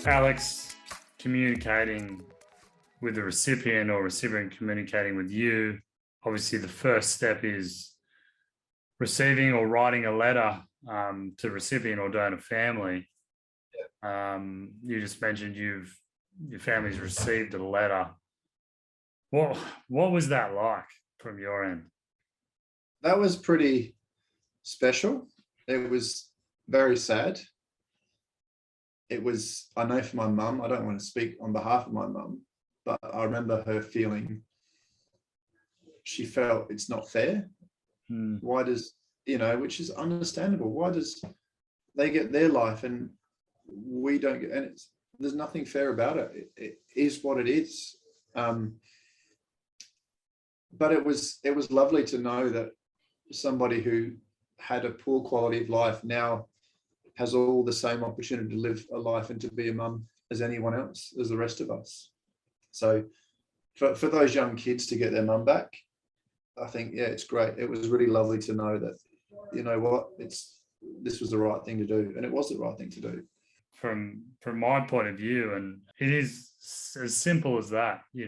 Alex communicating with the recipient or recipient communicating with you. Obviously, the first step is receiving or writing a letter to recipient or donor family. You just mentioned your family's received a letter. What was that like from your end? That was pretty special. It was very sad. It was, I know for my mum, I don't want to speak on behalf of my mum, but I remember her feeling, she felt it's not fair. Why does, which is understandable. Why does they get their life and we don't get, and there's nothing fair about it. It is what it is. But it was lovely to know that somebody who had a poor quality of life now has all the same opportunity to live a life and to be a mum as anyone else, as the rest of us. So for those young kids to get their mum back, I think, yeah, it's great. It was really lovely to know that, you know what, this was the right thing to do, and it was the right thing to do. From my point of view, and it is as simple as that, you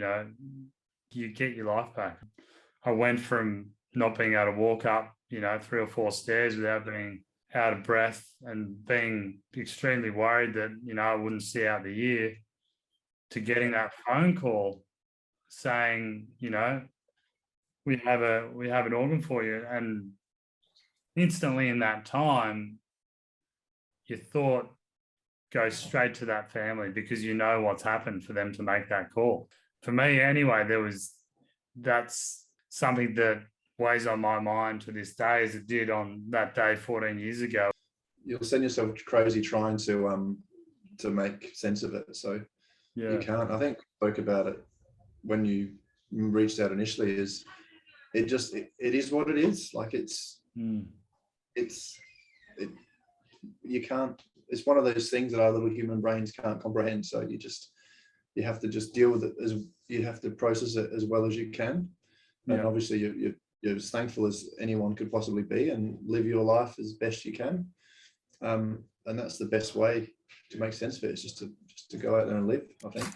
get your life back. I went from not being able to walk up, 3 or 4 stairs without being out of breath and being extremely worried that, I wouldn't see out the year, to getting that phone call saying, we have an organ for you. And instantly in that time, your thought goes straight to that family because you know what's happened for them to make that call. For me anyway, that's something that weighs on my mind to this day, as it did on that day 14 years ago. You'll send yourself crazy trying to make sense of it. So yeah, you can't. I think I spoke about it when you reached out initially, is it is what it is. Like you can't, it's one of those things that our little human brains can't comprehend. So you have to just deal with it, as you have to process it as well as you can. And obviously you're as thankful as anyone could possibly be and live your life as best you can. And that's the best way to make sense of it, is just to go out there and live, I think.